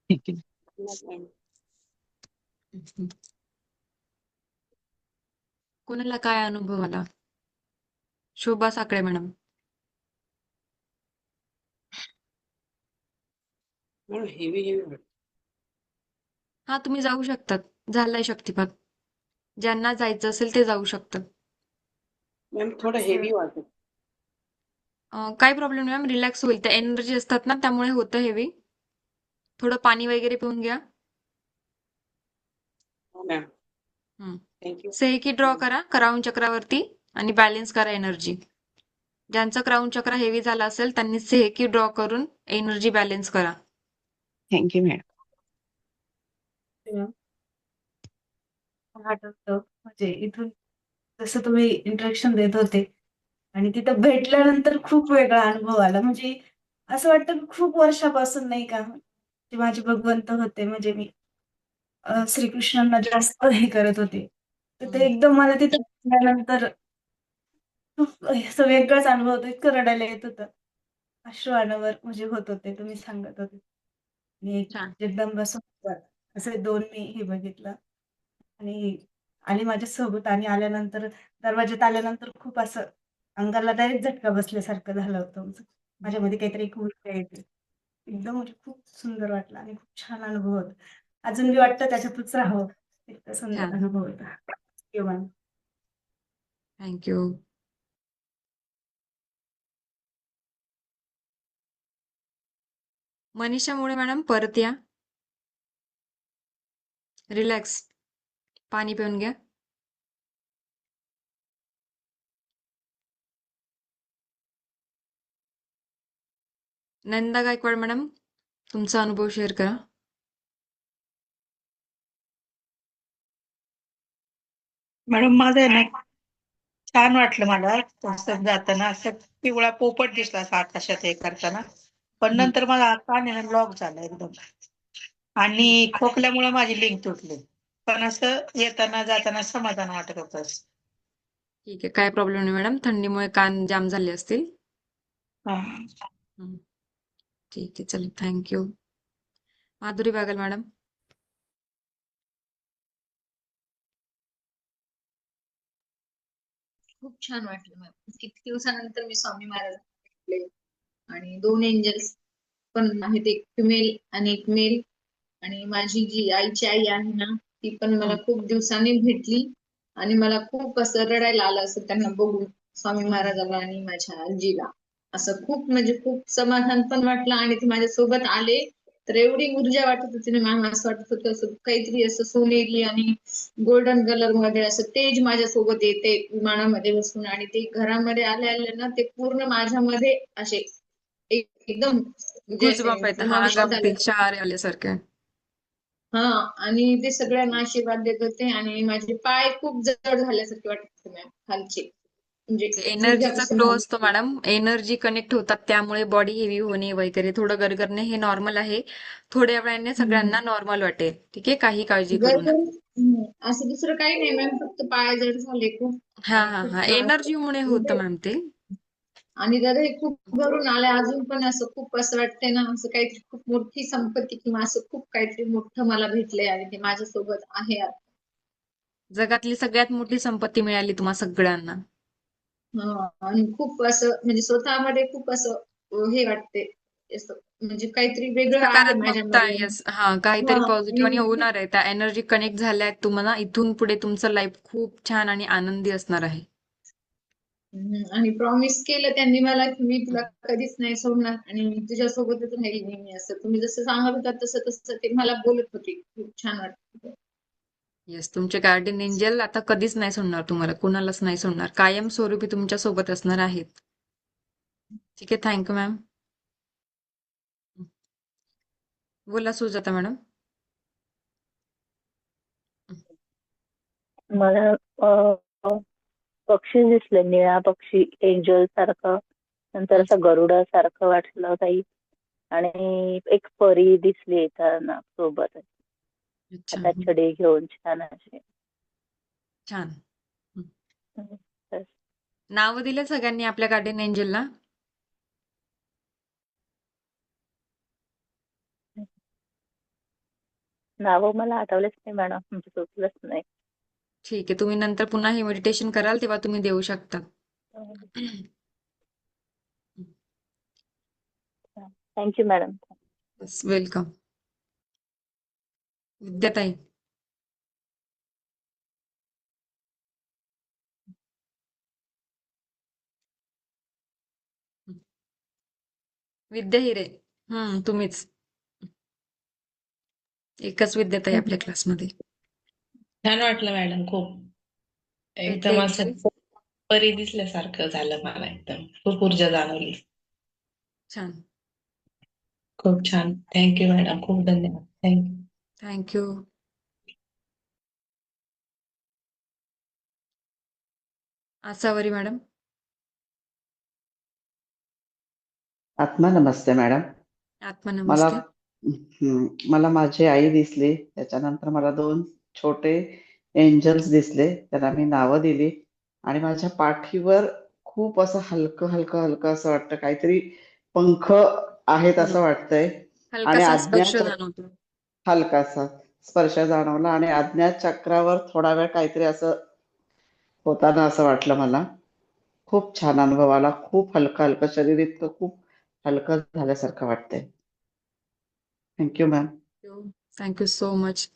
ठीक आहे. हम्म. कोणाला काय अनुभव आला? शोभा साकळे मॅडम. मॅडम हेवी हेवी वाटतं. हा, तुम्ही जाऊ शकतात. झालाय शक्तिपात. ज्यांना जायचं असेल ते जाऊ शकतात. मॅम थोडं हेवी वाटत. काय प्रॉब्लेम नाही मॅम, रिलॅक्स होईल. त्या एनर्जी असतात ना, त्यामुळे होतं हेवी. थोडं पाणी वगैरे पिऊन घ्या. हो मॅम. हम्म. थँक्यू. सेकी ड्रॉ करा क्राऊन चक्रावरती आणि बॅलन्स करा एनर्जी. ज्यांचं क्राऊन चक्र हेवी झालं असेल त्यांनी सेकी ड्रॉ करून एनर्जी बॅलन्स करा. Thank you madam. आठवतं म्हणजे इथून जसं तुम्ही इंट्रोडक्शन देत होते आणि तिथं भेटल्यानंतर खूप वेगळा अनुभव आला. म्हणजे असं वाटतं की खूप वर्षापासून नाही का, ते माझे भगवंत होते. म्हणजे मी श्रीकृष्णांना जास्त हे करत होते. तर ते हम्म. एकदम मला तिथं भेटल्यानंतर खूप असं वेगळाच अनुभव होता. इतकं रडायला येत होतं. अश्रू अनावर म्हणजे होत होते. तुम्ही सांगत होते. आणि एक छान. जगदंबा सोबत असे 2 मी हे बघितलं. आणि आली माझ्यासोबत आणि आल्यानंतर दरवाज्यात आल्यानंतर खूप असं अंगाला डायरेक्ट झटका बसल्यासारखं झालं होतं. म्हणजे माझ्यामध्ये काहीतरी एक ऊर्जा येते. एकदम म्हणजे खूप सुंदर वाटलं आणि खूप छान अनुभव होता. अजून बी वाटतं त्याच्यातच राहावं. इतका सुंदर छान. अनुभव होता. किंवा थँक्यू. मनीषा मुळे मॅडम परत या. रिलॅक्स. पाणी पिऊन घ्या. नंदा गायकवाड मॅडम, तुमचा अनुभव शेअर करा. मॅडम माझं आहे ना, छान वाटलं मला पुस्तक जाताना. असं पिवळा पोपट दिसला असं आकाशात हे करताना. पण हम्म. नंतर माझा कान आहे ना लॉक झाला एकदम आणि खोकल्यामुळे माझी लिंक तुटली. पण असं येताना जाताना समाधान वाटत होतं. ठीक आहे, काय प्रॉब्लेम नाही मॅडम. थंडीमुळे कान जाम झाले असतील. हा. हम्म. ठीक आहे, चल थँक्यू. माधुरी बागल मॅडम. खूप छान वाटलं मॅम. किती दिवसानंतर मी स्वामी महाराज भेटले आणि 2 एंजल्स पण आहेत, एक फिमेल आणि एक मेल. आणि माझी जी आईची आई आहे ना, ती पण मला हम्म. खूप दिवसांनी भेटली आणि मला खूप असं रडायला आलं असं त्यांना बघून, स्वामी हम्म. महाराजाला आणि माझ्या आजीला. असं खूप म्हणजे खूप समाधान पण वाटलं आणि ते माझ्यासोबत आले तर एवढी ऊर्जा वाटत होती ना मॅम, असं वाटत होतं असं काहीतरी असं सोनेरी आणि गोल्डन कलर मध्ये असं तेज माझ्यासोबत येते विमानामध्ये बसून. आणि ते घरामध्ये आले आले ना, ते पूर्ण माझ्यामध्ये असे एकदम म्हणजे असे गुजबंप येतं. हा, समाविष्ट झाले. अगदी शहारे आल्यासारखे. हा, आणि ते सगळ्यांना आशीर्वाद देत होते आणि माझे पाय खूप जड झाल्यासारखे वाटत होते मॅम, खालचे म्हणजे एनर्जीचा गुडघ्यापासून फ्लो खाली. असतो मॅडम. एनर्जी कनेक्ट होतात त्यामुळे बॉडी हेवी होणे वगैरे थोडं गरगरणे हे नॉर्मल आहे. थोड्या वेळाने हम्म. सगळ्यांना नॉर्मल वाटेल. ठीक आहे, काही काळजी करू नका. गरगर असं दुसरं काही नाही मॅम, फक्त पाय जड झाले खूप हा आणि हा हा, खूप एनर्जीमुळे होतं म्हणजे मॅम ते. आणि जर हे खूप भरून आले अजून पण असं खूप असं वाटतंय ना, असं काहीतरी खूप मोठी संपत्ती किंवा असं खूप काहीतरी मोठं मला भेटलंय आणि ते माझ्यासोबत आहे आता. जगातली सगळ्यात मोठी संपत्ती मिळाली तुम्हा सगळ्यांना. आणि खूप असं म्हणजे स्वतःमध्ये खूप असं हे वाटते, असं म्हणजे काहीतरी वेगळं आहे सकारात्मकता, माझ्यामध्ये. येस. हा, काहीतरी हा पॉझिटिव्ह आणि आणि खूप होणार आहे. त्या एनर्जी कनेक्ट झाल्या आहेत तुम्हाला. इथून पुढे तुमचं लाईफ खूप छान आणि आनंदी असणार आहे. आणि प्रॉमिस केलं त्यांनी मला की मी तुला कधीच नाही सोडणार आणि मी तुझ्या सोबतच राहील नेहमी. असं तुम्ही जसं सांगत होता तसं तसं ते मला बोलत होते. खूप छान वाटत. येस, तुमचे गार्डियन एंजल आता कधीच नाही सोडणार तुम्हाला. कुणालाच नाही सोडणार. कायम स्वरूपी तुमच्या सोबत असणार आहेत. ठीक आहे, थँक्यू मॅम. बोला सुजाता मॅडम. मला अ, अ, पक्षी दिसले, निळा पक्षी एंजल सारखं. नंतर हं. असं गरुडासारखं वाटलं काही. आणि एक परी दिसली येताना सोबत. अच्छा. हातात छडी घेऊन छान असे. छान. हं. तर नावं दिले सगळ्यांनी आपल्या गार्डियन एंजलला? नावं मला आठवलेच नाही मॅडम, म्हणजे सुचलंच नाही. ठीक आहे, तुम्ही नंतर पुन्हा हे मेडिटेशन कराल तेव्हा तुम्ही देऊ शकता. Thank you madam. वेलकम. विद्याताई. विद्या हिरे. तुम्हीच. एकच विद्याताई आपल्या क्लासमध्ये. छान वाटलं मॅडम खूप. एकदम विद्या असं हिरे. परी दिसल्यासारखं झालं मला एकदम. खूप ऊर्जा जाणवली. छान. खूप छान. Thank you madam. खूप धन्यवाद. थँक्यू. थँक्यू. आसावरी मॅडम. आत्मा नमस्ते मॅडम. आत्मा मला नमस्ते. मला माझी आई दिसली. त्याच्यानंतर मला 2 छोटे एंजल्स दिसले. त्यांना मी नावं दिली आणि माझ्या पाठीवर खूप असं हलकं, हलकं, हलकं असं वाटतं. काहीतरी पंख आहेत असं वाटतंय आणि हलकासा स्पर्श जाणवतो. हलकासा स्पर्श जाणवला आणि आज्ञा चक्रावर थोडा वेळ काहीतरी असं होताना असं वाटलं मला. खूप छान अनुभव आला. खूप हलकं-हलकं शरीर इतकं खूप हलकं झाल्यासारखं वाटतंय. Thank you ma'am. Thank you so much.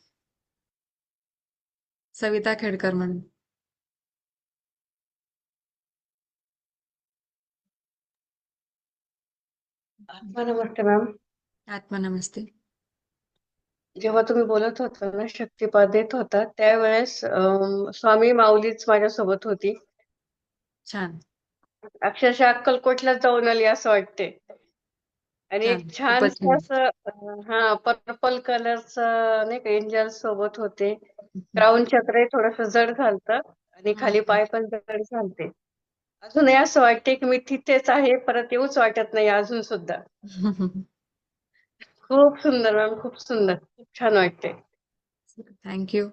Savita Khedkar madam. आत्मा नमस्ते मॅम. आत्मा नमस्ते. जेव्हा तुम्ही बोलत होता ना, शक्तिपात देत होता, त्यावेळेस स्वामी माऊलीच माझ्यासोबत होती. छान. अक्षरशः अक्कलकोटलाच जाऊन आली असं वाटते. आणि छान. एक खूपच छानसं छान. असं पर्पल कलरचं नाही का एंजल सोबत होते. क्राऊन चक्रही थोडंसं जड झालतं आणि खाली पाय पण जड झालते. अजूनही असं वाटते की मी तिथेच आहे, परत येऊच वाटत नाही अजून सुद्धा. खूप सुंदर मॅम, खूप सुंदर. खूप छान वाटते. थँक्यू.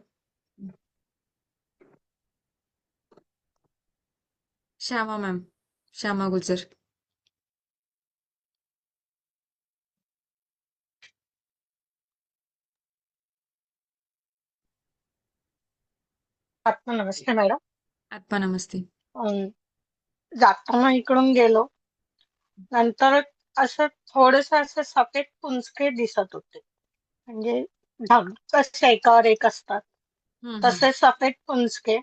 श्यामा मॅम. श्यामा गुजर. आत्मा नमस्ते मॅडम. आत्मा नमस्ते. जाताना इकडून गेलो, नंतर असं थोडस असं सफेद पुंजके दिसत होते. म्हणजे ढग कसे एकावर एक असतात तसे सफेद पुंजके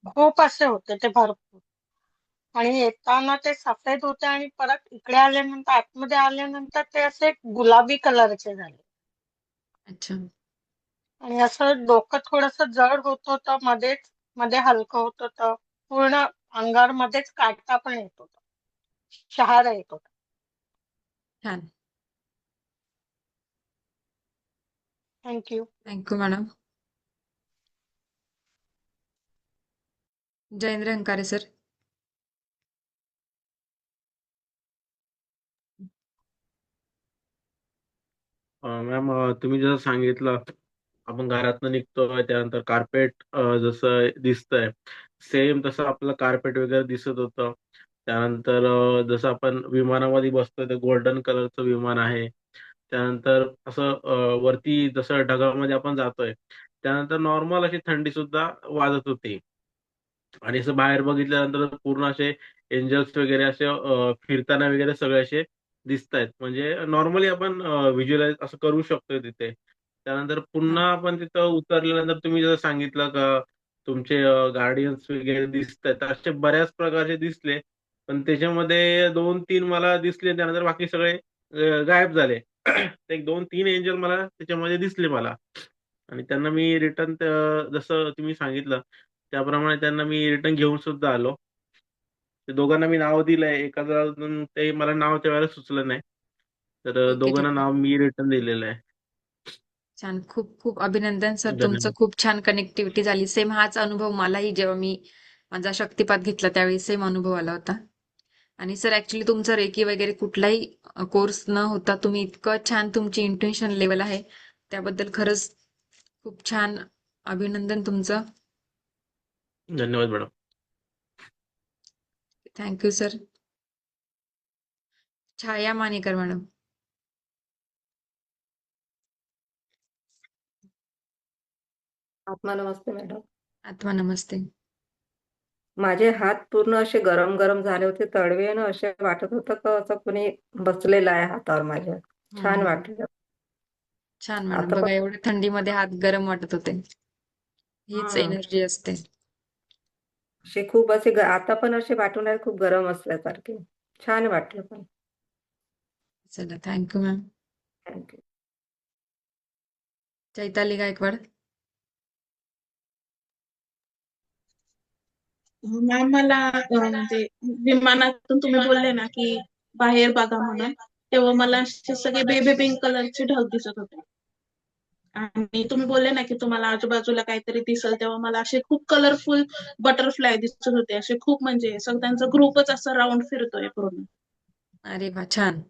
खूप असे होते ते भरपूर. आणि येताना ते सफेद होते आणि परत इकडे आल्यानंतर आतमध्ये आल्यानंतर ते असे गुलाबी कलरचे झाले. अच्छा. आणि असं डोकं थोडस जड होत होतं, मध्ये हलकं होत होतं, पूर्ण अंगामध्येच काटा पण येत होता, शहारा येत होता. छान. Thank you. Thank you madam. Jayendra Ankare sir. Ma'am तुम्ही जसं सांगितलं आपण घरातनं निघतोय त्यानंतर कार्पेट जसं दिसतंय सेम तसं आपलं कार्पेट वगैरे दिसत होतं. त्यानंतर जसं आपण विमानामध्ये बसतोय ते गोल्डन कलरचं विमान आहे. त्यानंतर असं वरती जसं ढगामध्ये आपण जातोय त्यानंतर नॉर्मल अशी थंडी सुद्धा वाजत होती. आणि असं बाहेर बघितल्यानंतर पूर्ण असे एंजल्स वगैरे असे फिरताना वगैरे सगळे असे दिसत आहेत. म्हणजे नॉर्मली आपण व्हिज्युअलाइज असं करू शकतोय तिथे. त्यानंतर पुन्हा आपण तिथं उतरल्यानंतर तुम्ही जसं सांगितलं का तुमचे गार्डियन्स वगैरे दिसत आहेत असे बऱ्याच प्रकारचे दिसले. पण त्याच्यामध्ये 2-3 मला दिसले त्यानंतर बाकी सगळे गायब झाले. एक 2-3 एंजल मला त्याच्यामध्ये दिसले मला आणि त्यांना मी रिटर्न जसं तुम्ही सांगितलं त्याप्रमाणे त्यांना मी रिटर्न घेऊन सुद्धा आलो. ते दोघांना मी नाव दिलंय. एखादं अजून ते मला नाव त्यावेळेला सुचलं नाही. तर ठीक आहे, दोघांना ठीक आहे. नाव मी रिटर्न दिलेलं आहे. छान. खूप खूप अभिनंदन सर तुमचं. धन्यवाद. खूप छान कनेक्टिव्हिटी झाली. सेम हाच अनुभव मलाही जेव्हा मी माझा शक्तिपात घेतला त्यावेळी सेम अनुभव आला होता. आणि सर ऍक्च्युली तुमचं रेकी वगैरे कुठलाही कोर्स न होता तुम्ही इतकं छान तुमची इंट्युशन लेवल आहे त्याबद्दल खरंच खूप छान अभिनंदन तुमचं. धन्यवाद madam. Thank you sir. Chhaya Manekar madam. आत्मा नमस्ते मॅडम. आत्मा नमस्ते. माझे हात पूर्ण असे गरम गरम झाले होते, तळवे ना असे वाटत होतं का असं कोणी बसलेलं आहे हातावर माझ्या. छान वाटलं. छान मॅडम. आता बघा पण एवढ्या थंडीमध्ये हात गरम वाटत होते. हीच हा एनर्जी असते. असे खूप आता पण असे वाटून आहे खूप गरम असल्यासारखे. छान वाटलं पण. चला thank you ma'am. Thank you. Chaitali Gaikwad. Ma'am मला म्हणजे विमानातून तुम्ही बोलले ना की बाहेर बघा म्हणून, तेव्हा मला असे सगळे बेबी पिंक कलरचे ढग दिसत होते. आणि तुम्ही बोलले ना की तुम्हाला आजूबाजूला काहीतरी दिसल, तेव्हा मला असे खूप कलरफुल बटरफ्लाय दिसत होते. असे खूप म्हणजे सगळ्यांचा ग्रुपच असा राऊंड फिरतोय पूर्ण. अरे वा छान.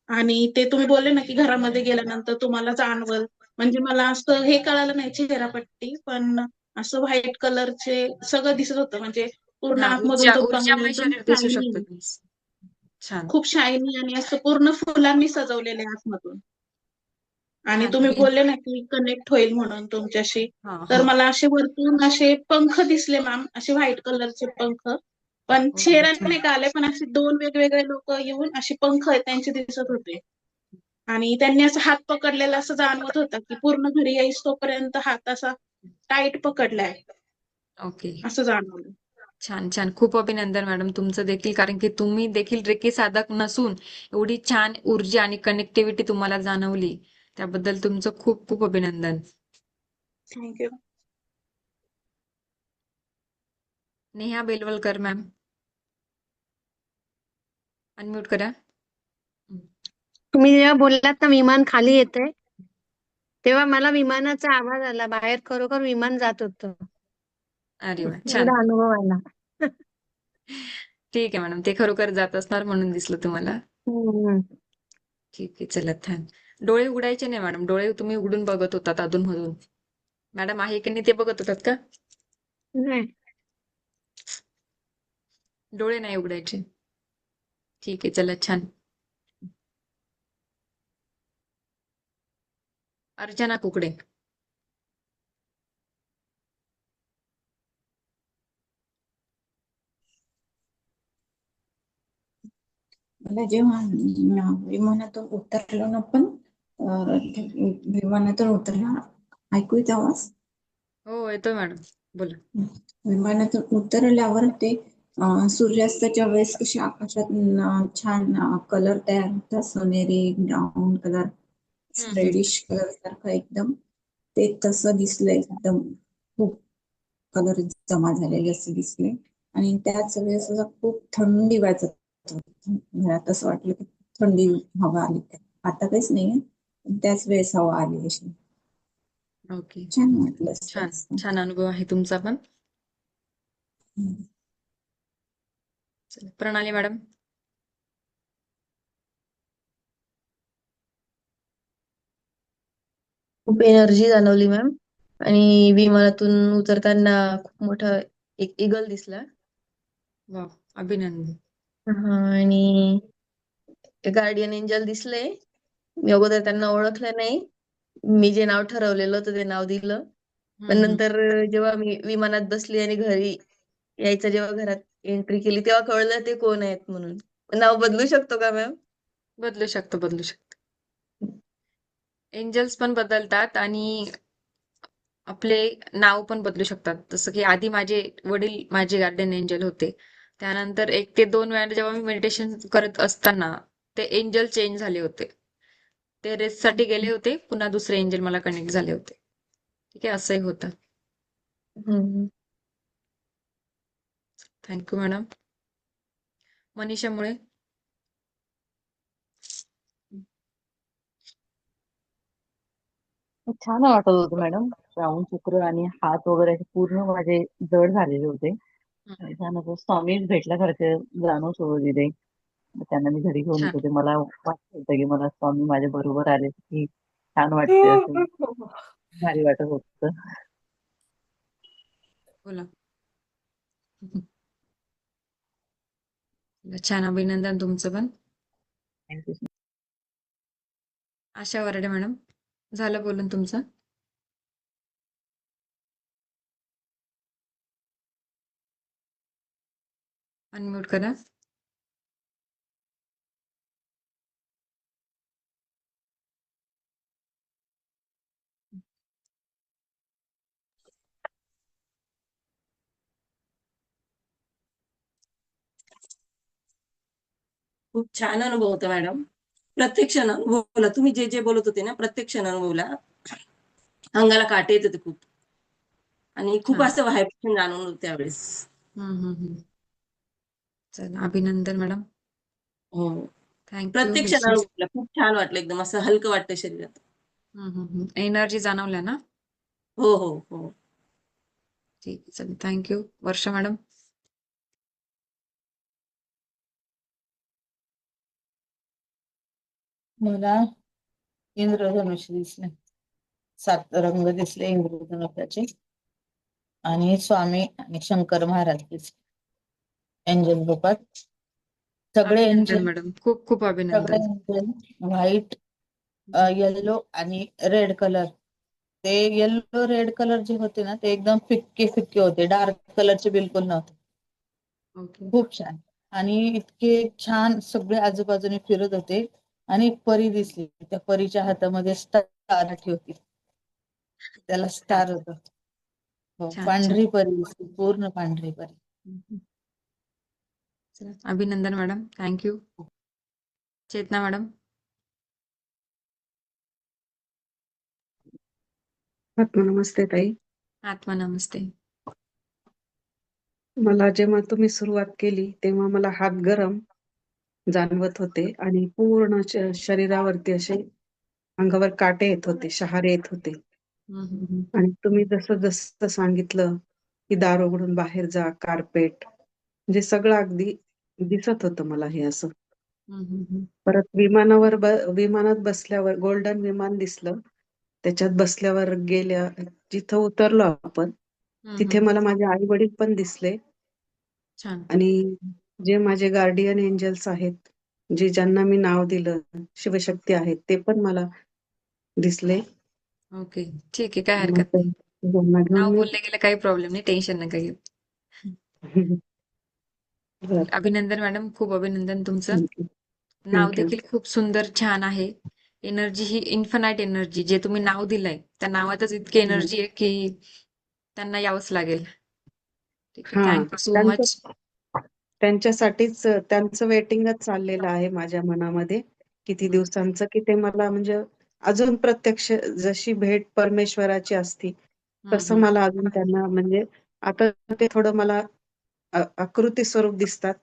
आणि ते तुम्ही बोलले ना की घरामध्ये गेल्यानंतर तुम्हाला जाणवल, म्हणजे मला असं हे कळालं नाही चेहरापट्टी, पण असं व्हाईट कलरचे सगळं दिसत होतं, म्हणजे पूर्ण हा आतमधून ऊर्जा तो बंगला ऊर्जामय एकदम शरीर दिसू शकतं शायनी, तुमचं. छान. खूप शायनी आणि असं पूर्ण फुलांनी सजवलेले आहे आतमधून. आणि छान तुम्ही आहे. बोलले ना की कनेक्ट होईल म्हणून तुमच्याशी, हा तर हा. मला असे वरतून असे पंख दिसले मॅम, असे व्हाईट कलरचे पंख. पण वा चेहरा छान. नाही का आले, पण असे 2 वेगवेगळे लोक येऊन असे पंख आहेत त्यांचे दिसत होते. आणि त्यांनी असं हात पकडलेला असं जाणवत होतं, की पूर्ण घरी येईस तोपर्यंत हात असा टाईट पकडलाय, ओके. असं जाणवलं. छान छान. खूप अभिनंदन मॅडम तुमचं देखील, कारण की तुम्ही देखील रेकी साधक नसून एवढी छान ऊर्जा आणि कनेक्टिव्हिटी तुम्हाला जाणवली, त्याबद्दल तुमचं खूप खूप अभिनंदन. Thank you. Neha Belwalkar ma'am, unmute करा. तुम्ही जेव्हा बोललात ना विमान खाली येते, तेव्हा मला विमानाचा आवाज आला. बाहेर खरोखर विमान जात होतं. अरे वा छान. एवढा अनुभव आला. ठीक आहे मॅडम, ते खरोखर जात असणार म्हणून दिसलं तुम्हाला. हम्म. ठीक आहे चला छान. डोळे उघडायचे नाही मॅडम, डोळे तुम्ही उघडून बघत होतात अधूनमधून. मॅडम आहे की नाही ते बघत होतात का? नाही. डोळे नाही उघडायचे. ठीक आहे चला छान. अर्चना कुकडे. मला जेव्हा विमानातून उतरलो ना पण विमानातून उतरला, ऐकू येत आवाज? हो येतोय मॅडम, बोला. विमानातून उतरल्यावर ते सूर्यास्ताच्या वेळेस कशी आकाशात छान कलर तयार होतात, सोनेरी ब्राऊन कलर, हम्म. रेडिश कलर सारखं एकदम, ते तसं दिसलंय. एकदम खूप कलर जमा झालेले असे दिसले. आणि त्याच वेळेस असं खूप थंडी वाजत होती. घरात असं वाटलं की थंडी हवा आली. आता काहीच नाही, पण त्याच वेळेस हवा आली अशी. ओके. छान वाटलं छान असं. छान अनुभव आहे तुमचा पण. चला, प्रणाली मॅडम. खूप एनर्जी जाणवली मॅम. आणि विमानातून उतरताना खूप मोठा एक ईगल दिसला. वा अभिनंदन. आणि गार्डियन एंजल दिसले. मी अगोदर त्यांना ओळखलं नाही. मी जे नाव ठरवलेलं होतं ते नाव दिलं. पण हम्म. नंतर जेव्हा मी विमानात बसली आणि घरी यायचं जेव्हा घरात एंट्री केली, तेव्हा कळलं ते कोण आहेत म्हणून. नाव बदलू शकतो का मॅम? बदलू शकतो बदलू शकतो. एंजल्स पण बदलतात आणि आपले नाव पण बदलू शकतात. जसं की आधी माझे वडील माझे गार्डियन एंजल होते. त्यानंतर 1 ते 2 वेळा जेव्हा मी मेडिटेशन करत असताना ते एंजल चेंज झाले होते. ते रेस्ट साठी गेले होते, पुन्हा दुसरे एंजल मला कनेक्ट झाले होते. ठीक आहे, असंही होतं. हम्म. Thank you madam. मनीषा मुळे. छान वाटत होतं मॅडम. श्रावण चक्र आणि हात वगैरे असे पूर्ण माझे जड झालेले होते. आणि छान असं स्वामीच भेटल्यासारखे जाणवत होतं तिथे. त्यांना मी घरी घेऊन येत छान. होते. मला वाटत होतं की मला स्वामी माझ्या बरोबर आले की छान वाटते, असं भारी वाटत होतं. बोला. छान अभिनंदन तुमचं पण. थँक्यू. आशा वरडे मॅडम, झालं बोलून तुमचं? अनम्यूट करा. खूप छान अनुभव होता मॅडम. प्रत्यक्ष अनुभवला तुम्ही जे जे बोलत होते ना, प्रत्यक्ष अनुभवला. अंगाला काटे येत होते खूप. आणि खूप छान. असं व्हायब्रेशन जाणवलं होतं त्यावेळेस. चला, अभिनंदन मॅडम. हो. थँक्यू. प्रत्यक्ष अनुभवला खूप छान वाटलं, एकदम असं हलकं वाटतं शरीरात. एनर्जी जाणवल्या ना? हो हो हो. ठीक आहे, चला, थँक्यू. वर्षा मॅडम. मला इंद्रधनुष्य दिसले, 7 रंग दिसले इंद्रधनुष्याचे, आणि स्वामी आणि शंकर महाराज दिसले एंजल रूपात. सगळे अभिनंदन एंजल मॅडम, खूप खूप सगळे अभिनंदन. एंजल व्हाईट, येल्लो आणि रेड कलर. ते येल्लो रेड कलर जे होते ना, ते एकदम फिक्के फिक्के होते, डार्क कलरचे बिलकुल नव्हते. ओके. खूप छान. आणि इतके छान सगळे आजूबाजूने फिरत होते. आणि एक परी दिसली, त्या परीच्या हातामध्ये स्टार होती, त्याला स्टार होत. हो, छान छान. पांढरी परी दिसली, पूर्ण पांढरी परी. चला, अभिनंदन मॅडम, थँक्यू. चेतना मॅडम. नमस्ते ताई. आत्मा नमस्ते. मला जेव्हा तुम्ही सुरुवात केली तेव्हा मला हात गरम जाणवत होते आणि पूर्ण शरीरावरती असे अंगावर काटे येत होते, शहारे येत होते. आणि तुम्ही जसं जसं सांगितलं की दार उघडून बाहेर जा, कार्पेट, म्हणजे सगळं अगदी दिसत होतं मला हे असं. परत विमानात बसल्यावर गोल्डन विमान दिसलं, त्याच्यात बसल्यावर गेल्या जिथं उतरलो आपण तिथे मला माझे आई वडील पण दिसले. छान. आणि जे माझे गार्डियन एंजल्स आहेत, जे ज्यांना मी नाव दिलं शिवशक्ती आहेत, ते पण मला दिसले. ओके, ठीक आहे, काय मग हरकत नाही. त्यांना घेऊन नाव मी बोलले गेलं काही प्रॉब्लेम नाही, टेन्शन नका घेऊ. बरं. अभिनंदन मॅडम, खूप अभिनंदन तुमचं. थँक्यू. नाव थँक्यू. देखील खूप सुंदर, छान आहे. एनर्जी ही इन्फिनाइट एनर्जी, जे तुम्ही नाव दिलंय त्या नावातच इतकी एनर्जी आहे की त्यांना यावंच लागेल. ठीक आहे, हा, थँक्यू सो मच. त्यांच्यासाठीच त्यांचं वेटिंगच चाललेलं आहे माझ्या मनामध्ये किती दिवसांचं, की ते मला म्हणजे अजून प्रत्यक्ष जशी भेट परमेश्वराची असती तसं मला अजून त्यांना म्हणजे आता ते थोडं मला आकृती स्वरूप दिसतात,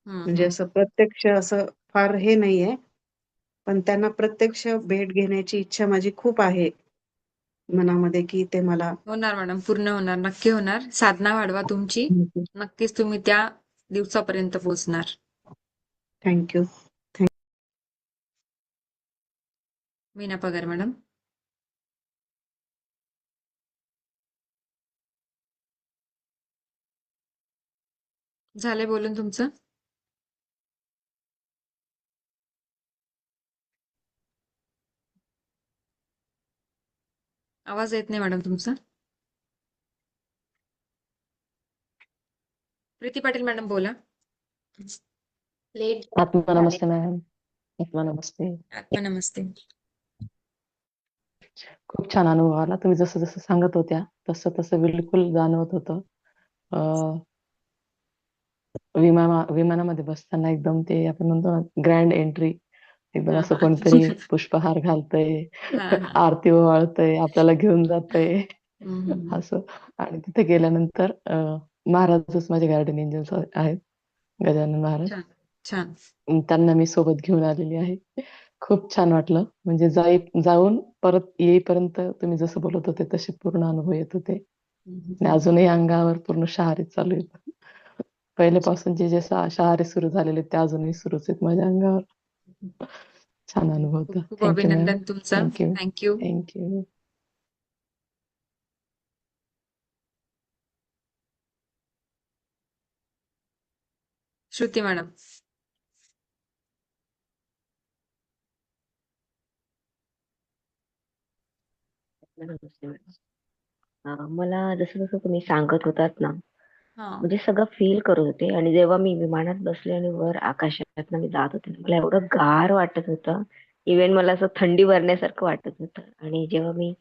म्हणजे असं प्रत्यक्ष असं फार हे नाहीये, पण त्यांना प्रत्यक्ष भेट घेण्याची इच्छा माझी खूप आहे मनामध्ये, की ते मला होणार मॅडम, पूर्ण होणार, नक्की होणार. साधना वाढवा तुमची, नक्कीच तुम्ही त्या दिवसापर्यंत पोहोचणार. थँक्यू. मीना पगार मॅडम. झालंय बोलून तुमचं? आवाज येत नाही मॅडम तुमचा. प्रीती पाटील मॅडम बोला. लेट आत्मा नमस्ते मॅम. आत्मा नमस्ते. आत्मा नमस्ते. खूप छान अनुभव आला. तुम्ही जसं जसं सांगत होत्या तसं तसं बिलकुल जाणवत होतं. विमानामध्ये बसताना एकदम ते आपण म्हणतो ना ग्रँड एंट्री, एकदम असं कोणतरी पुष्पहार घालतंय, आरती ओवाळतंय, आपल्याला घेऊन जातंय असं. आणि तिथे गेल्यानंतर महाराजच माझे गार्डन एंजल्स आहेत, गजानन महाराज. छान. त्यांना मी सोबत घेऊन आलेली आहे. खूप छान वाटलं. म्हणजे जाऊन परत येईपर्यंत तुम्ही जसं बोलत होते तसे पूर्ण अनुभव येत होते. आणि अजूनही अंगावर पूर्ण शहारे चालू आहेत. पहिल्यापासून जे शहारे सुरू झालेले ते अजूनही सुरूच आहेत माझ्या अंगावर. छान अनुभव होता. खूप थँक्यू मॅम. अभिनंदन तुमचं. Thank you. Thank you. Thank you. Shruti madam. मला जसं जसं तुम्ही सांगत होतात ना हा म्हणजे सगळं फील करत होते. आणि जेव्हा मी विमानात बसले आणि वर आकाशात मी जात होते ना, मला एवढं गार वाटत होतं. इव्हन मला असं थंडी भरण्यासारखं वाटत होतं. आणि जेव्हा मी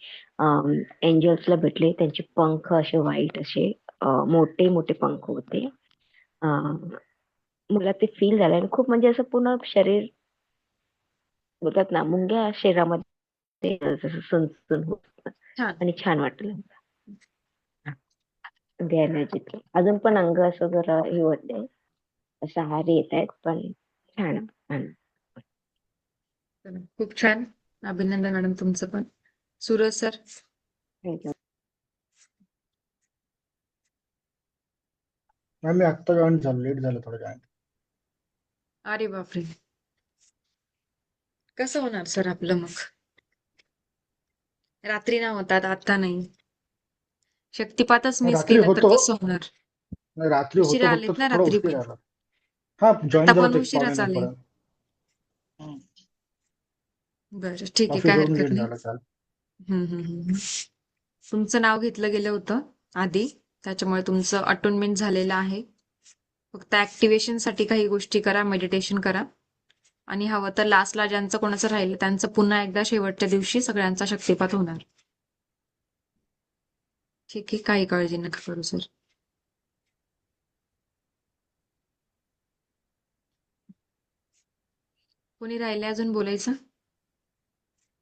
एंजल्सला भेटले, त्यांचे पंख असे व्हाईट असे मोठे मोठे पंख होते. अं, मला ते फील झालं आणि खूप म्हणजे असं पूर्ण शरीर बोलतात ना, मुंग्या शरीरामध्ये जसं सनसन होत होतं. छान आणि छान वाटलं द्यायला जिथलं. अजून पण अंग असं जरा हे होते, शहारे येत आहेत, पण छान छान. चला, खूप छान. अभिनंदन मॅडम तुमचं पण. सूरज सर. थँक्यू. मॅम मी आत्ता जॉईन झालो, लेट झालं थोडं जॉईन. अरे बापरे, कसं होणार सर आपलं मग? रात्री ना होतात, आता नाही. शक्तिपातच मिस रात्री केला तर होतो, कसं होणार? नाही रात्री होतो, उशिरा फक्त आलेत ना थोडा रात्री उशीर पण. झाला. हा जॉईन आता झालो पण ते उशिराच 8:45 आले. पर्यंत. बरं, ठीक आहे, कॉफी काय करून हरकत लेट नाही. झालं काल. तुमचं नाव घेतलं गेलं होतं आधी, त्याच्यामुळे तुमचं अटोनमेंट झालेलं आहे. फक्त ऍक्टिव्हेशन साठी काही गोष्टी करा, मेडिटेशन करा. आणि हवं तर लास्टला ज्यांचं कोणाचं राहिलं त्यांचं पुन्हा एकदा शेवटच्या दिवशी सगळ्यांचा शक्तिपात होणार. ठीक आहे, काही काळजी नका करू सर. कोणी राहिले अजून बोलायचं?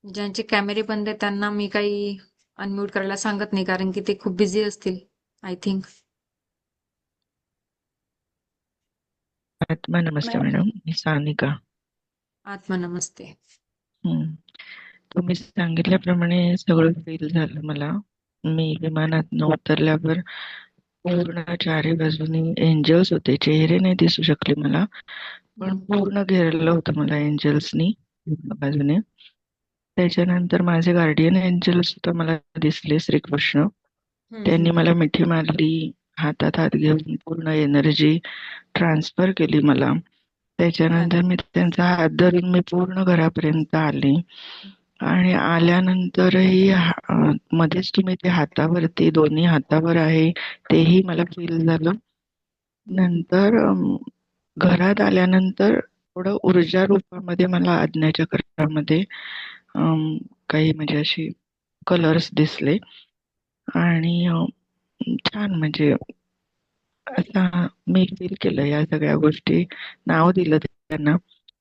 ज्यांचे कॅमेरे बंद आहेत त्यांना मी काही अनम्यूट करायला सांगत नाही, कारण की ते खूप बिझी असतील आय थिंक. आत्मा नमस्ते मॅडम, मी सानिका. आत्मा नमस्ते. तुम्ही सांगितल्याप्रमाणे सगळं फील झालं मला. मी विमानात उतरल्यावर पूर्ण चारी बाजूनी एंजल्स होते. चेहरे नाही दिसू शकले मला, पण पूर्ण घेरलं होतं मला एंजल्सनी बाजूने. त्याच्यानंतर माझे गार्डियन एंजल्स सुद्धा मला दिसले, श्रीकृष्ण. त्यांनी मला मिठी मारली, हातात हात घेऊन पूर्ण एनर्जी ट्रान्सफर केली मला. त्याच्यानंतर मी त्यांचा हात धरून मी पूर्ण घरापर्यंत आले. आणि आल्यानंतरही मध्येच तुम्ही ते हातावरती दोन्ही हातावर आहे तेही मला फील झालं. नंतर घरात आल्यानंतर थोडं ऊर्जा रूपामध्ये मला आज्ञाचक्रामध्ये काही म्हणजे अशी कलर्स दिसले. आणि छान म्हणजे आता मी फील केलं या सगळ्या गोष्टी, नाव दिलं त्यांना,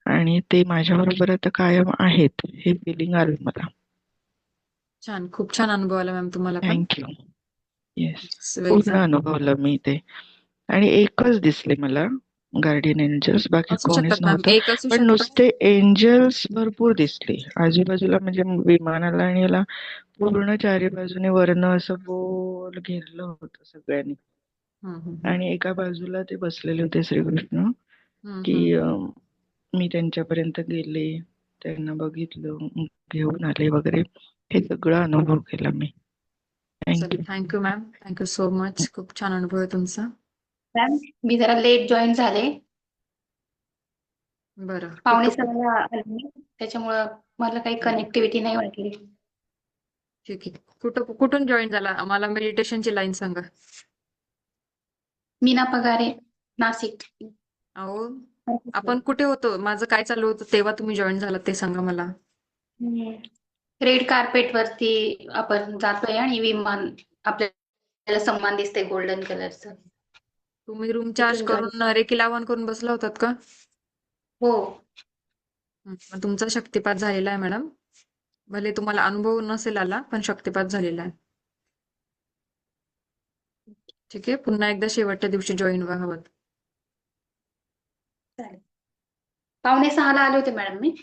आणि ते माझ्याबरोबर आता कायम आहेत हे फिलिंग आलं मला. छान, खूप छान अनुभव आला मॅम तुम्हाला पण. थँक्यू. येस, पूर्ण अनुभवलं मी ते. आणि एकच दिसले मला गार्डियन एंजल्स, बाकी असू कोणीच शकतात मॅम, नव्हतं. एक असू पण शकतात. नुसते एंजल्स भरपूर दिसले आजूबाजूला, म्हणजे विमानाला आणि याला पूर्ण चारी बाजूने वरनं असं गोल घेरलं होतं सगळ्यांनी. आणि एका बाजूला ते बसलेले होते श्रीकृष्ण, की मी त्यांच्यापर्यंत गेले, त्यांना बघितलं, घेऊन आले वगैरे, हे सगळं अनुभव केला मी. Thank you. Thank you ma'am, thank you so much. खूप छान अनुभव आहे तुमचा. मॅम मी जरा लेट जॉईन झाले, बरं. 5:45 आले मी, त्याच्यामुळं मला काही कनेक्टिव्हिटी नाही वाटली. ठीक आहे. कुठून जॉईन झाला? आम्हाला मेडिटेशनची लाईन सांगा. मीना पगारे, नाशिक. अहो, आपण कुठे होतो? माझं काय चालू होतं तेव्हा तुम्ही जॉईन झाला ते सांगा मला. रेड कार्पेट वरती आपण जातोय आणि विमान आपल्याला सन्मान दिसते गोल्डन कलरचं. तुम्ही रूम चार्ज करून रेकी लावण करून बसला होतात का? हो. मग तुमचा शक्तिपात झालेला आहे मॅडम. भले तुम्हाला अनुभव नसेल आला, पण शक्तिपात झालेला आहे. ठीक आहे, पुन्हा एकदा शेवटच्या दिवशी जॉईन व्हा हवं. 5:45 आले होते मॅडम मी.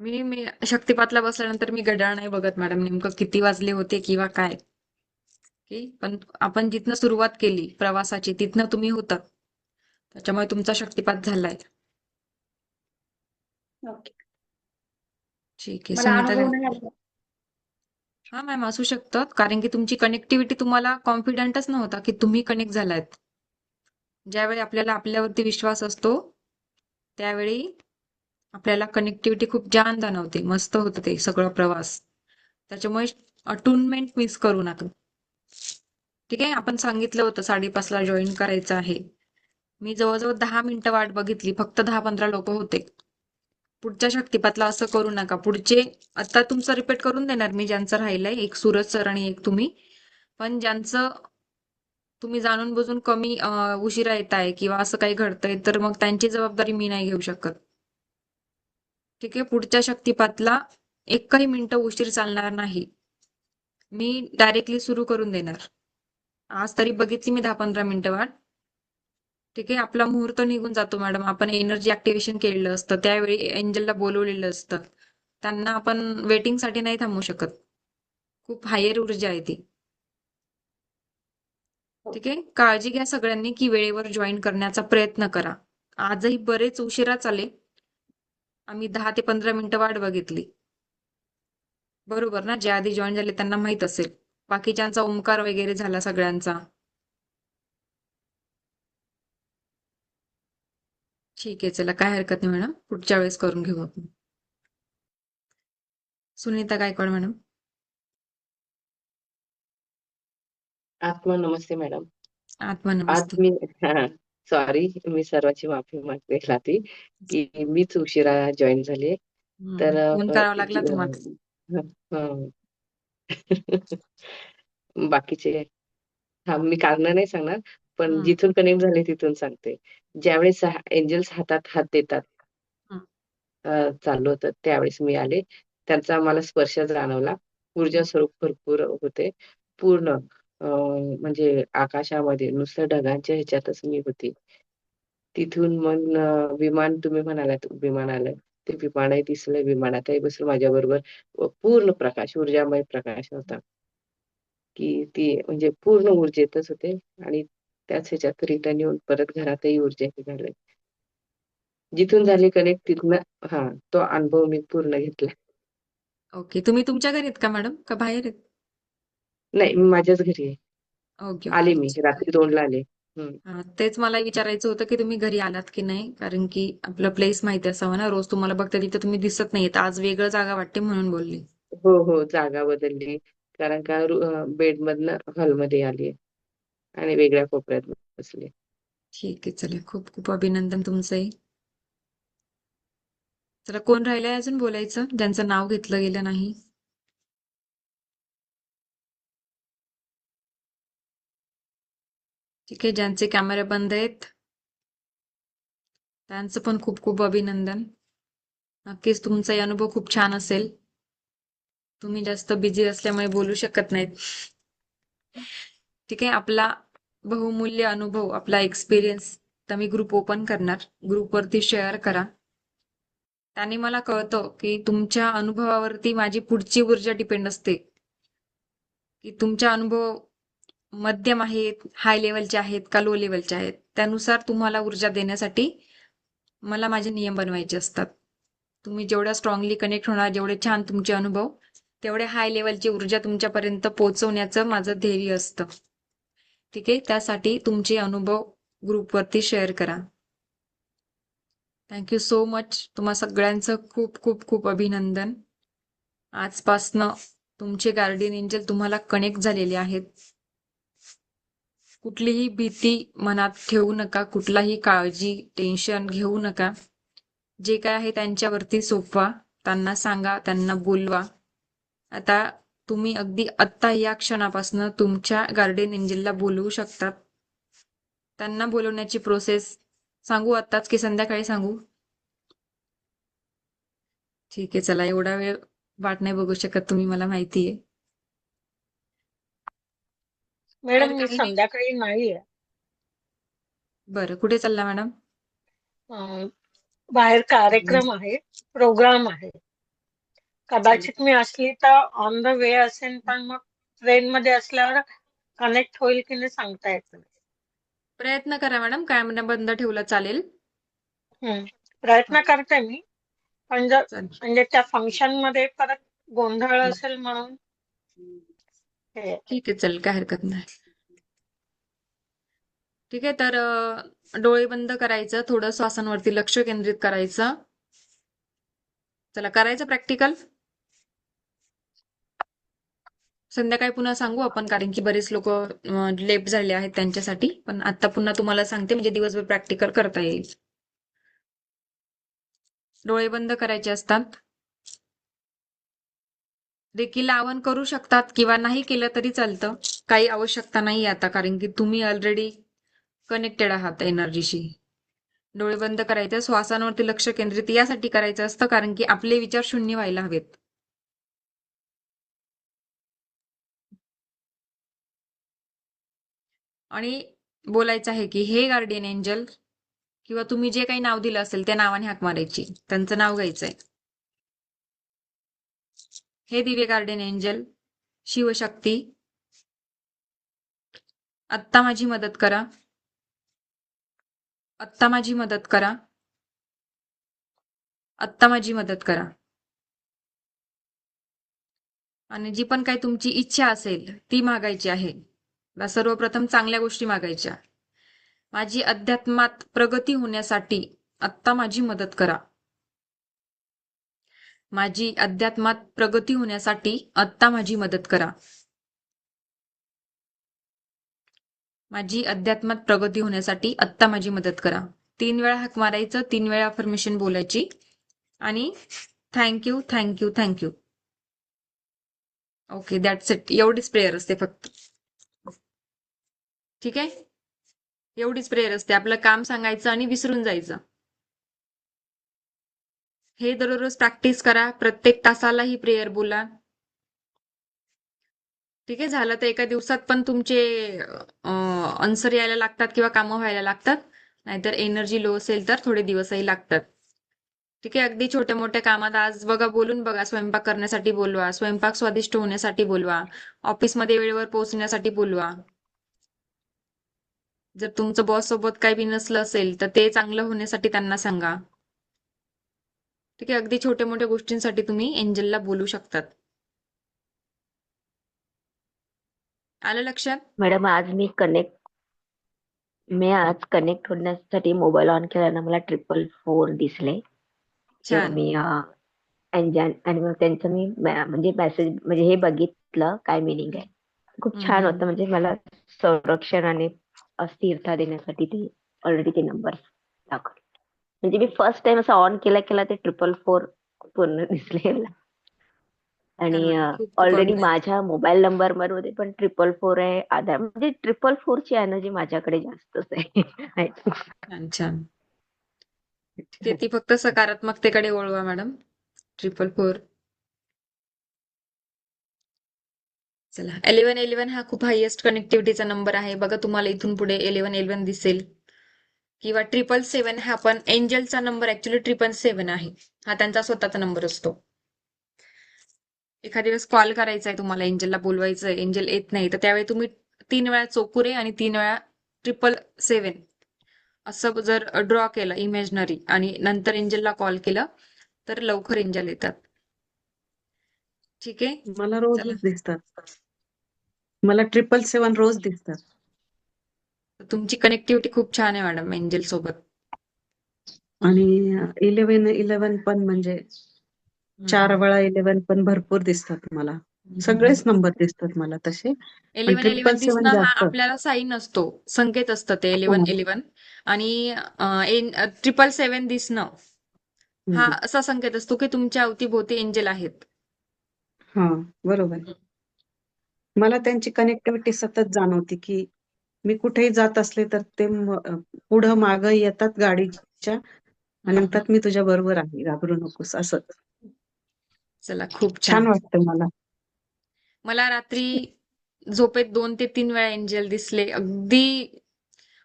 मी शक्तिपातला बसल्यानंतर मी घड्याळ नाही बघत मॅडम, नेमकं किती वाजले होते किंवा काय. पण आपण जिथनं सुरुवात केली प्रवासाची तिथनं तुम्ही होता, त्याच्यामुळे तुमचा शक्तिपात झालाय. ठीक आहे. सुनीता. हा मॅम, असू शकतं, कारण की तुमची कनेक्टिव्हिटी, तुम्हाला कॉन्फिडंटच नव्हता की तुम्ही कनेक्ट झालायत. ज्यावेळी आपल्याला आपल्यावरती विश्वास असतो त्यावेळी आपल्याला कनेक्टिव्हिटी खूप छान जाणवते. मस्त होतं ते सगळं प्रवास. त्याच्यामुळे अटूनमेंट मिस करू नका. ठीक आहे, आपण सांगितलं होतं 5:30ला जॉईन करायचं आहे. मी जवळजवळ 10 मिनिटं वाट बघितली, फक्त 10-15 लोक होते. पुढच्या शक्तिपातला असं करू नका. पुढचे आता तुमचं रिपीट करून देणार मी, ज्यांचं राहिलंय, एक सूरज सर आणि एक तुम्ही. पण ज्यांचं तुम्ही जाणून बुजून कमी उशिरा येत आहे किंवा असं काही घडतंय, तर मग त्यांची जबाबदारी मी नाही घेऊ शकत. ठीक आहे, पुढच्या शक्तिपातला एकही मिनिटं उशीर चालणार नाही. मी डायरेक्टली सुरू करून देणार. आज तरी बघितली मी 10-15 मिनिटं वाट. ठीक आहे, आपला मुहूर्त निघून जातो मॅडम. आपण एनर्जी ऍक्टिव्हेशन केलेलं असतं, त्यावेळी एंजलला बोलवलेलं असतं. त्यांना आपण वेटिंगसाठी नाही थांबवू शकत. खूप हायर ऊर्जा आहे ती. ठीक आहे, काळजी घ्या सगळ्यांनी की वेळेवर जॉईन करण्याचा प्रयत्न करा. आजही बरेच उशिराच आले. आम्ही 10 ते 15 मिनिटं वाट बघितली. बरोबर ना? जे आधी जॉईन झाले त्यांना माहित असेल. बाकीच्यांचा ओंकार वगैरे झाला सगळ्यांचा. ठीक आहे, चला काय हरकत नाही मॅडम, पुढच्या वेळेस करून घेऊ आपण. सुनीता गायकवाड मॅडम. आत्मा नमस्ते मॅडम. आत्मा आज नमस्ते. मी सॉरी, मी सर्वांची माफी मागते आधी की मीच उशिरा जॉईन झाले. तर फोन करावा लागला तुम्हाला. हं. बाकीचे मी कारण नाही सांगणार, पण जिथून कनेक्ट झाले तिथून सांगते. ज्यावेळेस एंजल्स हातात हात देतात चालू होतं त्यावेळेस मी आले. त्यांचा मला स्पर्श जाणवला. ऊर्जा स्वरूप भरपूर होते. पूर्ण म्हणजे आकाशामध्ये नुसतं ढगांच्या ह्याच्यातच मी होती. तिथून मग विमान तुम्ही म्हणालात विमान आलं. ते विमानही दिसलं. विमानातही बसून माझ्याबरोबर पूर्ण प्रकाश, ऊर्जामय प्रकाश होता. की ती म्हणजे पूर्ण ऊर्जेतच होते आणि त्याच ह्याच्यात रिटर्न येऊन परत घरातही ऊर्जा झाली. जिथून झाले कनेक्ट तिथनं तो अनुभव मी पूर्ण घेतला. ओके, तुम्ही तुमच्या घरी आहेत का मॅडम, का बाहेर आहेत? नाही, मी माझ्याच घरी आहे. ओके आले ओके. मी रात्री 2ला आले. तेच मला विचारायचं होतं की तुम्ही घरी आलात की नाही, कारण की आपलं प्लेस माहिती असावं ना. रोज तुम्हाला बघते तिथे तुम्ही दिसत नाहीत. आज वेगळं जागा वाटते म्हणून बोलली. हो हो, जागा बदलली. कारण का बेडमधनं हॉलमध्ये आली आणि वेगळ्या कोपऱ्यात बसले. ठीक आहे, चला खूप खूप अभिनंदन तुमचंही. चला, कोण राहिलंय अजून बोलायचं ज्यांचं नाव घेतलं गेलं नाही? ठीक आहे, ज्यांचे कॅमेरे बंद आहेत त्यांचं पण खूप खूप अभिनंदन. नक्कीच तुमचाही अनुभव खूप छान असेल. तुम्ही जास्त बिझी असल्यामुळे बोलू शकत नाहीत. ठीक आहे, आपला बहुमूल्य अनुभव, आपला एक्सपिरियन्स मी ग्रुप ओपन करणार. ग्रुपवरती शेअर करा. त्याने मला कळतं की तुमच्या अनुभवावरती माझी पुढची ऊर्जा डिपेंड असते. की तुमच्या अनुभव मध्यम आहेत, हाय लेवलचे आहेत का लो लेवलचे आहेत. त्यानुसार तुम्हाला ऊर्जा देण्यासाठी मला माझे नियम बनवायचे असतात. तुम्ही जेवढ्या स्ट्रॉंगली कनेक्ट होणार, जेवढे छान तुमचे अनुभव, तेवढे हाय लेवलची ऊर्जा तुमच्यापर्यंत पोहोचवण्याचं माझं ध्येय असतं. ठीक आहे, त्यासाठी तुमचे अनुभव ग्रुपवरती शेअर करा. Thank you so much. तुम्हा सगळ्यांचं खूप खूप खूप अभिनंदन. आजपासनं तुमचे गार्डियन एंजल तुम्हाला कनेक्ट झालेले आहेत. कुठलीही भीती मनात ठेवू नका, कुठलाही काळजी, टेन्शन घेऊ नका. जे काय आहे त्यांच्यावरती सोपवा, त्यांना सांगा, त्यांना बोलवा. आता तुम्ही अगदी आत्ता या क्षणापासून तुमच्या गार्डियन एंजलला बोलवू शकतात. त्यांना बोलवण्याची प्रोसेस सांगू आत्ताच की संध्याकाळी सांगू? ठीक आहे, चला, एवढा वेळ वाट नाही बघू शकत तुम्ही, मला माहिती आहे. मॅडम मी संध्याकाळी नाहीये. बरं, कुठे चालला मॅडम? बाहेर कार्यक्रम आहे, प्रोग्राम आहे. कदाचित मी असली तर ऑन द वे असेल, पण मग ट्रेन मध्ये असल्यावर कनेक्ट होईल की नाही सांगता येत नाही. प्रयत्न करा मॅडम, कॅमेरा बंद ठेवला चालेल. प्रयत्न करते मी, पण जर म्हणजे त्या फंक्शन मध्ये परत गोंधळ असेल म्हणून. ठीक आहे, चल, काय हरकत नाही. ठीक आहे, तर डोळे बंद करायचं, थोडं श्वासांवरती लक्ष केंद्रित करायचं. चला, करायचं प्रॅक्टिकल. संध्याकाळी पुन्हा सांगू आपण, कारण की बरेच लोक लेट झाले आहेत त्यांच्यासाठी. पण आता पुन्हा तुम्हाला सांगते, म्हणजे दिवसभर प्रॅक्टिकल करता येईल. डोळे बंद करायचे असतात. रेकी लावण करू शकतात किंवा नाही केलं तरी चालतं. काही आवश्यकता नाही आता, कारण की तुम्ही ऑलरेडी कनेक्टेड आहात एनर्जीशी. डोळे बंद करायचे, श्वासांवरती लक्ष केंद्रित यासाठी करायचं असतं, कारण की आपले विचार शून्य व्हायला हवेत. आणि बोलायचं आहे की हे गार्डियन एंजल, किंवा तुम्ही जे काही नाव दिलं असेल त्या नावाने हाक मारायची, त्यांचं नाव घ्यायचंय. हे दिव्य गार्डियन एंजल, शिवशक्ती, आत्ता माझी मदत करा. आत्ता माझी मदत करा. आत्ता माझी मदत करा. आणि जी पण काही तुमची इच्छा असेल ती मागायची आहे. सर्वप्रथम चांगल्या गोष्टी मागायच्या. माझी अध्यात्मात प्रगती होण्यासाठी आत्ता माझी मदत करा. माझी अध्यात्मात प्रगती होण्यासाठी आत्ता माझी मदत करा. माझी अध्यात्मात प्रगती होण्यासाठी आत्ता माझी मदत करा. 3 वेळा हाक मारायचं, 3 वेळा अफर्मेशन बोलायची आणि thank you thank you thank you. Okay, that's it. एवढीच प्रेयर असते फक्त. ठीक आहे, एवढीच प्रेयर असते. आपलं काम सांगायचं आणि विसरून जायचं. हे दररोज प्रॅक्टिस करा. प्रत्येक तासाला ही प्रेयर बोला. ठीक आहे, झालं तर एका दिवसात पण तुमचे आन्सर यायला लागतात किंवा कामं व्हायला लागतात. नाहीतर एनर्जी लो असेल तर थोडे दिवसही लागतात. ठीक आहे, अगदी छोट्या मोठ्या कामात आज बघा, बोलून बघा. स्वयंपाक करण्यासाठी बोलवा, स्वयंपाक स्वादिष्ट होण्यासाठी बोलवा, ऑफिसमध्ये वेळेवर पोहोचण्यासाठी बोलवा. जर तुमचं बॉस सोबत काही बी नसलं असेल तर ते चांगलं होण्यासाठी त्यांना सांगा. ठीक आहे, अगदी छोट्या मोठ्या गोष्टींसाठी तुम्ही एंजलला बोलू शकतात. आलं लक्षात? मॅडम मी आज कनेक्ट होण्यासाठी मोबाईल ऑन केला ना, मला 444 दिसले जेव्हा छान. मी आणि मग त्यांचं मी म्हणजे मेसेज म्हणजे हे बघितलं काय मिनिंग आहे. खूप छान होतं. म्हणजे मला संरक्षण आणि अस्थिरता देण्यासाठी ते ऑलरेडी ते नंबर दाखवले. म्हणजे मी फर्स्ट टाइम असं ऑन केला ते 444 पूर्ण दिसले मला. आणि खूप खूप ऑलरेडी अभिनंदन. माझ्या मोबाईल नंबर मध्ये पण 444 आहे. आधार म्हणजे 444 ची एनर्जी माझ्याकडे जास्तच आहे. छान छान. ठीक आहे, ती फक्त सकारात्मकतेकडे वळवा मॅडम. 444. चला, 1111 हा खूप हायेस्ट कनेक्टिव्हिटीचा नंबर आहे. बघा, तुम्हाला इथून पुढे 1111 दिसेल. किंवा 777 हा पण एंजलचा नंबर ऍक्च्युली 777 आहे. हा त्यांचा स्वतःचा नंबर असतो. एखाद्या वेळेस कॉल करायचा आहे तुम्हाला, एंजलला बोलवायचं आहे, एंजल येत नाही, तर त्यावेळी तुम्ही 3 वेळा चोकुरे आणि 3 वेळा 777 असं जर ड्रॉ केलं इमॅजिनरी आणि नंतर एंजलला कॉल केलं तर लवकर एंजल येतात. ठीक आहे, मला चला. रोजच दिसतात. मला 777 रोज दिसतात. तुमची कनेक्टिव्हिटी खूप छान आहे मॅडम एंजल सोबत. आणि 1111 पण म्हणजे 4 वेळा 11 पण भरपूर दिसतात मला. सगळेच नंबर दिसतात मला तसे. पण 1111 777 दिसणं हा जास्त. आपल्याला साईन असतो, संकेत असतं ते हो. 1111. आणि 777 दिसणं हा असा संकेत असतो की तुमच्या अवतीभोवती एंजल आहेत. हा, बरोबर. मला त्यांची कनेक्टिव्हिटी सतत जाणवते की मी कुठेही जात असले तर ते पुढं मागं येतात गाडीच्या आणि म्हणतात मी तुझ्या बरोबर आहे, घाबरू नकोस असं. चला, खूप छान छान. वाटतं मला. मला रात्री झोपेत 2 ते 3 वेळा एंजल दिसले. अगदी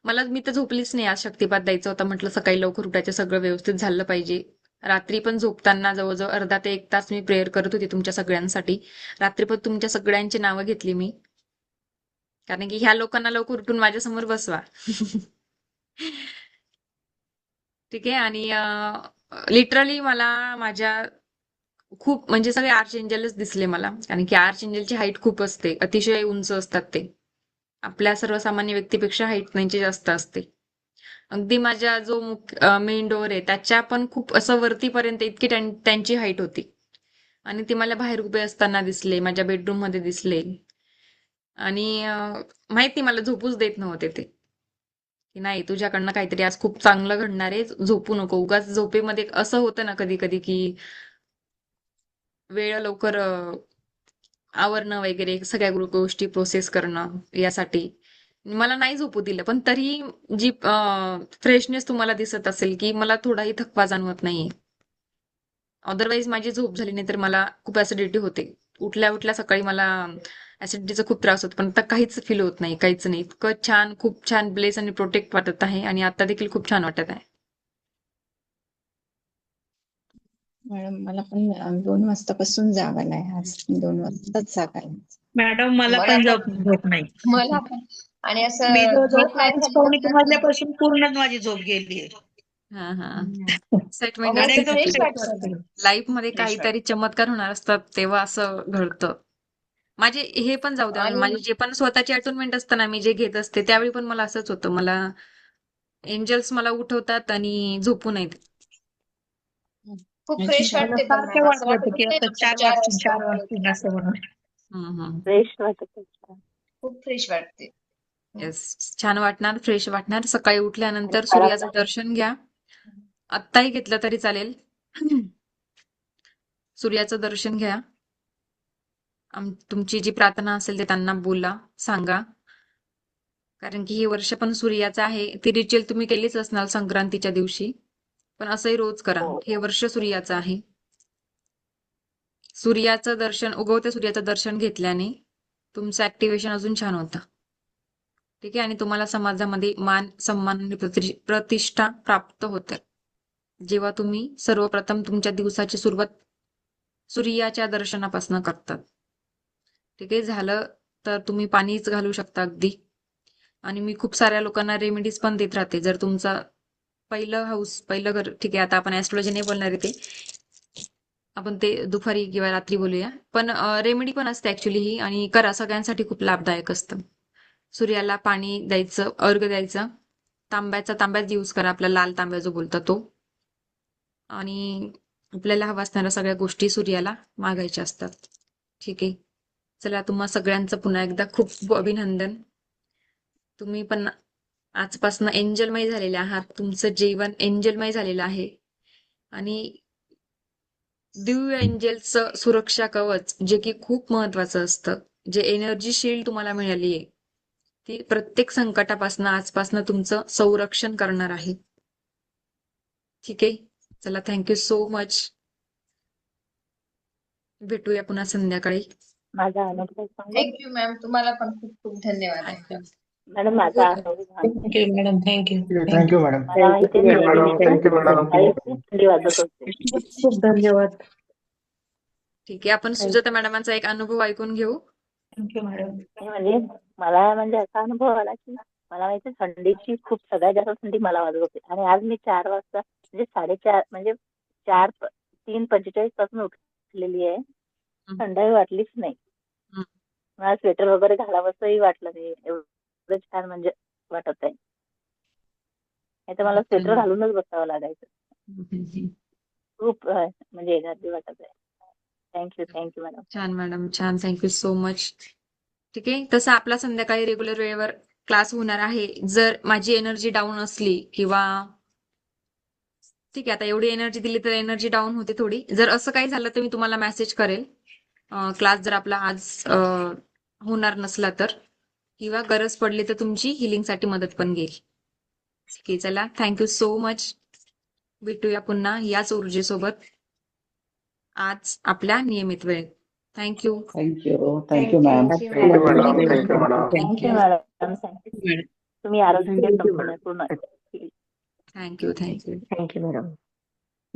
मी तर झोपलीच नाही. आज शक्तिपात द्यायचा होता, म्हटलं सकाळी लवकर उठायचं, सगळं व्यवस्थित झालं पाहिजे. रात्री पण झोपताना जवळजवळ अर्धा ते 1 तास मी प्रेयर करत होती तुमच्या सगळ्यांसाठी. रात्री पण तुमच्या सगळ्यांची नावं घेतली मी, कारण की ह्या लोकांना लवकर उठून माझ्यासमोर बसवा. ठीक आहे, आणि लिटरली मला माझ्या खूप म्हणजे सगळे आर्च एंजलच दिसले मला, कारण की आर्च एंजलची हाईट खूप असते, अतिशय उंच असतात ते. आपल्या सर्वसामान्य व्यक्तीपेक्षा हाईट त्यांची जास्त असते. अगदी माझ्या जो मेन डोअर आहे त्याच्या पण खूप असं वरतीपर्यंत इतकी त्यांची हाईट होती. आणि ते मला बाहेर उभे असताना दिसले, माझ्या बेडरूम मध्ये दिसले. आणि माहिती मला झोपूच देत नव्हते ते, की नाही तुझ्याकडनं काहीतरी आज खूप चांगलं घडणार आहे, झोपू नको. उगाच झोपेमध्ये असं होतं ना कधी कधी की वेळ लवकर आवरणं वगैरे सगळ्या गोष्टी प्रोसेस करणं यासाठी मला नाही झोपू दिलं. पण तरी जी फ्रेशनेस तुम्हाला दिसत असेल की मला थोडाही थकवा जाणवत नाहीये. अदरवाईज माझी झोप झाली नाही तर मला खूप ऍसिडिटी होते. उठल्या उठल्या सकाळी मला ऍसिडिटीचा खूप त्रास होतो, पण आता काहीच फील होत नाही, काहीच नाही. इतकं छान, खूप छान ब्लेस आणि प्रोटेक्ट वाटत आहे आणि आता देखील खूप छान वाटत आहे. मॅडम मला पण 2 वाजतापासून जाग आलाय आज. 2 वाजताच जाग आली. मॅडम मला मला पण पण झोप नाही. मला पण आणि मी असं जवळजवळ झोप नाही 5 झाली पावणे ना तर वाजल्यापासून पूर्णच माझी झोप गेलीये. हा हा एक्साइटमेंट आणि आणि असते असं एकदम फ्रेश फ्रेश वाटतं. वाटते. लाईफ मध्ये फ्रेश काहीतरी चमत्कार होणार असतात तेव्हा असं घडतं. माझे हे पण जाऊ द्या, आणि माझे जे पण स्वतःची अटोनमेंट असतं ना मी जे घेत असते त्यावेळी पण मला असंच होतं. मला एंजल्स मला उठवतात आणि झोपू नये देत. खूप फ्रेश मला वाटते पण सारखं मॅम असं वाटत होतं वाटतच की नाही आता ना 4 4 वाजतील वाजता 4 उठलोय. वाजतील असं म्हणून. फ्रेश वाटत होतं. खूप फ्रेश वाटते. येस, छान वाटणार, फ्रेश वाटणार. सकाळी आणि उठल्यानंतर खराब सूर्याचं दर्शन घ्या. आत्ताही घेतलं तरी चालेल. सूर्याचं दर्शन घ्या. तुमची जी प्रार्थना असेल ते त्यांना बोला, सांगा. कारण की हे वर्ष पण सूर्याचं आहे. ती रिच्युअल तुम्ही केलीच असणार संक्रांतीच्या दिवशी, पण असंही रोज करा. हे वर्ष सूर्याचं आहे. सूर्याचं दर्शन, उगवत्या सूर्याचं दर्शन घेतल्याने तुमचं ऍक्टिव्हेशन अजून छान होतं. ठीक आहे. आणि तुम्हाला समाजामध्ये मान, सन्मान आणि प्रतिष्ठा प्राप्त होते जेव्हा तुम्ही सर्वप्रथम तुमच्या दिवसाची सुरुवात सूर्याच्या दर्शनापासून करतात. ठीक आहे. झालं तर तुम्ही पाणीच घालू शकता अगदी. आणि मी खूप साऱ्या लोकांना रेमेडीज पण देत राहते. जर तुमचा पहिलं घर, ठीक आहे आता आपण ऍस्ट्रोलॉजी नाही बोलणार आहे ते, आपण ते दुपारी किंवा रात्री बोलूया. पण रेमेडी पण असते ऍक्च्युली ही, आणि करा, सगळ्यांसाठी खूप लाभदायक असतं. सूर्याला पाणी द्यायचं, अर्घ द्यायचं. तांब्याच यूज करा, आपला लाल तांब्या जो बोलता तो. आणि आपल्याला हवा असणाऱ्या सगळ्या गोष्टी सूर्याला मागायच्या असतात. ठीक आहे. चला, तुम्हा सगळ्यांचं पुन्हा एकदा खूप अभिनंदन. तुम्ही पण आजपासून एंजलमय झालेले आहात. तुमचं जीवन एंजलमय झालेलं आहे. आणि दिव्य एंजलचं सुरक्षा कवच, जे की खूप महत्वाचं असतं, जे एनर्जी शील्ड तुम्हाला मिळाली आहे, ती प्रत्येक संकटापासून आजपासून तुमचं संरक्षण करणार आहे. ठीक आहे. चला, थँक्यू सो मच. भेटूया पुन्हा संध्याकाळी. माझा अनुभव सांगू? Thank you ma'am. तुम्हाला पण खूप खूप धन्यवाद आहे. थँक्यू. मॅडम माझा अनुभव सांगू? Thank you madam. Thank you. Thank you madam. मला इथे सकाळी खूप थंडी वाजत होती. खूप खूप धन्यवाद. ठीक आहे. आपण सुजाता मॅडमांचा एक अनुभव ऐकून घेऊ. Thank you madam. म्हणजे मला असा अनुभव आला की मला माहिती थंडीची खूप सगळ्यात जास्त थंडी मला वाजत होती. आणि आज मी 4 वाजता म्हणजे 4:30 म्हणजे 3:45 पासून उठलेली आहे. थंडाई वाटलीच नाही. मला स्वेटर वगैरे घालावंसंही वाटलं नाही. एवढं छान म्हणजे वाटत आहे. नाही तर मला स्वेटर घालूनच बसावं लागायचं. खूप म्हणजे एनर्जी वाटत आहे. Thank you madam. छान मॅडम, छान. Thank you so much. ठीक आहे. तसं आपला संध्याकाळी रेग्युलर वेळेवर क्लास होणार आहे. जर माझी एनर्जी डाऊन असली किंवा ठीक आहे, आता एवढी एनर्जी दिली तर एनर्जी डाऊन होते थोडी. जर असं काही झालं तर मी तुम्हाला मेसेज करेल. क्लास जर आपला आज होणार नसला तर, किंवा गरज पडली तर तुमची हिलिंगसाठी मदत पण घेईल. ठीक आहे. चला, थँक्यू सो मच. भेटूया पुन्हा याच ऊर्जेसोबत आज आपल्या नियमित वेळेत. Thank you. Thank you ma'am. Thank you madam. Thank you madam. Thank you madam. तुम्ही आरोग्य संपूर्ण थँक्यू. Thank you madam.